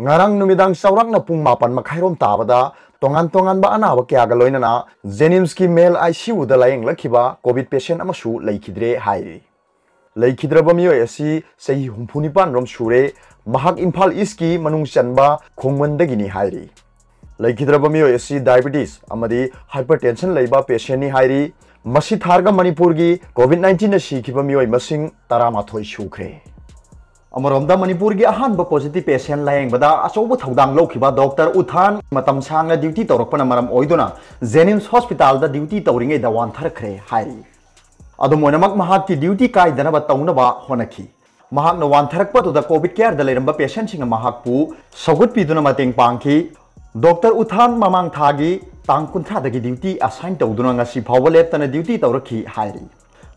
ngarang numidang saurak na pung mapan makhairom tabada tongan ba anaba kya ga loinana Jenims ki male ICU da layeng lakhiba COVID patient amasu leikhidre hairi leikhidra miyo asi sei humphunipan rom sure mahak Imphal East ki manung chanba khongmandagini hairi leikhidra miyo asi diabetes amadi hypertension leiba patient ni hairi masi tharga Manipur gi COVID-19 na sikhiba miyo masing taramathoi sukhre Amoromda Manipur gi ahanba positive patient layeng bada achoba thodang lokhiba Dr. Uthan matam sangna duty tawrakpana maram oiduna Jenims Hospital da duty tawringe da wantharakhre hairi adumonamak mahak ki duty kai dana ba tawna ba honaki mahak na wantharakpa to da COVID care da leramba patient singa mahak pu sogut piduna mateng pangki Dr. Uthan mamang thagi tang kunthra dagi duty assign tawduna ngasi phawba leptana duty tawrakhi hairi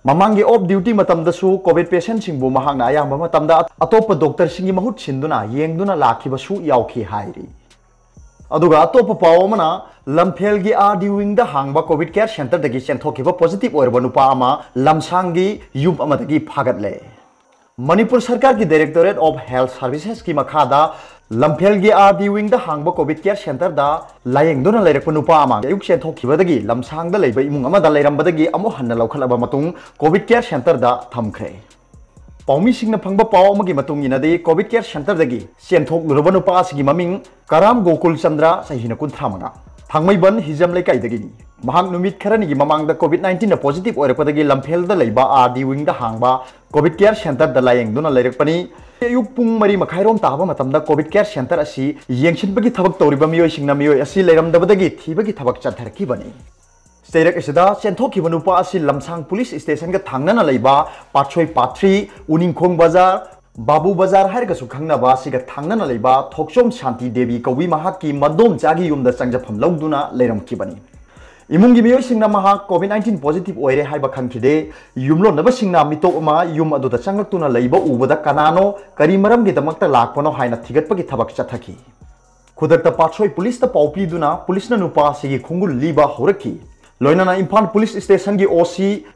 Mamangi off duty matam dasu COVID patient singbu mahang na ayang matam da atopa doctor singi mahut sinduna yengduna lakhiba su yaokhi hairi aduga atopa pawamana lamphel gi a during the hangba COVID care center dagi senthokiba positive oirba nupa ama lamsangi yum ama dagi phagatle Manipur Sarkar ki Directorate of Health Services ki makhada lamphel gi a during the hangba COVID care center da layengduna leirakpa nupa ama ayuk senthokiba dagi lamsang da leiba imung ama da leiramba dagi amo hanna laukhalaba matung COVID care center da thamkhre Paumi singna phangba paw amagi matung inadi COVID care center dagi senthok luraba nupa asigi maming Karam Gokul Chandra sahina kunthamanga thangmaiban hijam leikai dagi mahang numit kharani gi mamang da COVID-19 na positive oirapa dagi lamphel da leiba a during the hangba COVID care center da layengduna leirakpani ayuk pung mari makhairom taba matamda COVID care center asi yengshinbagi thabak tawriba miyoi singna miyoi asi leiramdabadagi thibagi thabak chatharkibani Seirak asida senthokhiba nupa asi lamsang police station ga thangnana leiba Pathoi Pathri Uningkhong Bazar Babu Bazar hairga su khangnaba siga thangnana leiba Thokchom Shanti Devi kawi mahakki madom jagi yumda changjafam lawduna leiramkibani Imungi miyoi singna mahak COVID-19 positive oire haiba khangkhide yumlo naba singna mitok ama yum aduda changlaktuna leiba ubada kanano kari maram gi damakta lakpano haina thigatpagi thabak chathaki khudakta Pathoi police ta paupiduna police na nupa sigi khungul liba horakhi loinana Imphal police station gi OC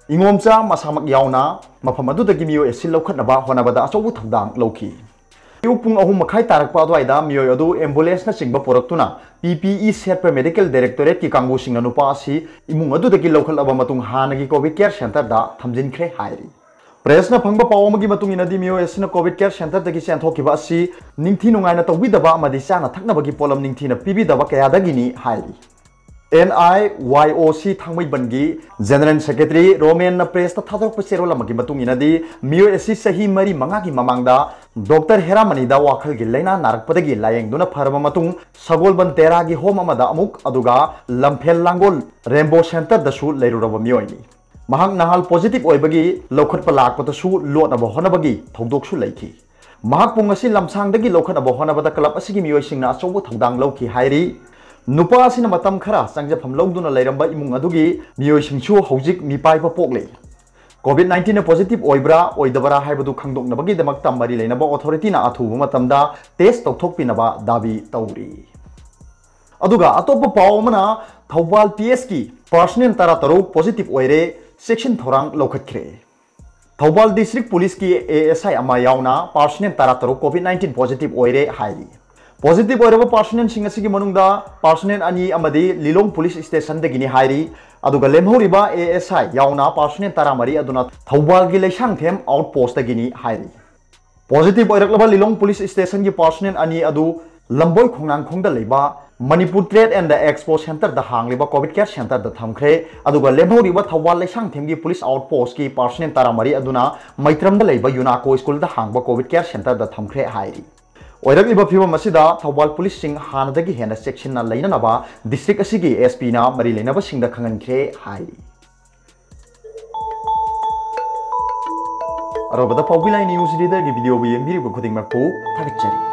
ingomcha masamak yauna mafam adudagi miyoi asil lokhatnaba honabada achobu thodang lokhi Pung ahum makai tarak pa adwaida miyoi adu ambulance na singba poraktuna PPE Setpa Medical Directorate ki kangbu singna nupa asi imung adu dagi lokhalaba matung hanagi COVID care center da thamjinkhre hairi Press na phangba pawamagi matung inadi miyoi asina COVID care center dagi senthokiba asi ningthi nungaina tawbidaba amadi chana thaknabagi polam ningthi na pibidaba kayadagini hairi NIYOC thangmai bangi General Secretary Roman na press ta thadok pasero lamagi matung inadi miyoi asi sahi mari mangagi mamangda Dr. Heramani da wakhal gi laina narakpadagi layeng duna pharba matung Sagolban Tera gi home amada amuk aduga Lamphel Langol Rainbow Center da su leiruraba miyoi ni mahang nahal positive oibagi lokhatpa lakpata su lotnaba honabagi thodok su leikhi mahak pungasi lamsangdagi lokhatnaba honabada club asigi miyoi singna achobu thodang lokhi hairi nupa asina matam khara changjafam lawduna leiramba imung adugi miyoi singchu hojik mipaiba pokle COVID-19 na positive oibra oidabara haibadu khangdoknabagi damakta mari leinaba authority na athubu matamda test tawthokpinaba dabi tawri aduga atopa pawmana Thawbal PS ki personnel tara taruk positive oire section thorang lokhatkre Thawbal district police ki ASI ama yauna personnel tara taruk COVID-19 positive oire hairi Positive oiraba personnel singasigi manungda personnel ani amadi Lilong police station dagini hairi aduga lemhoriba ASI yauna personnel taramari aduna Thawbal gi leisangthem outpost dagini hairi Positive oiraklaba Lilong police station gi personnel ani adu lamboi khongnang khongda leiba Manipur Trade and the Expo Center da hangliba COVID care center da thamkhre aduga lemhoriba Thawbal leisangthem gi police outpost gi personnel taramari aduna Maitram da leiba Yunako school da hangba COVID care center da thamkhre hairi Oirakliba phibam asida Thawbal police sing hanadagi hena section na lainanaba district asigi SP na mari lainaba singda khangankre hai Arobada Paobilai news reader gi video bi yengiri bu khuding makpo thagchari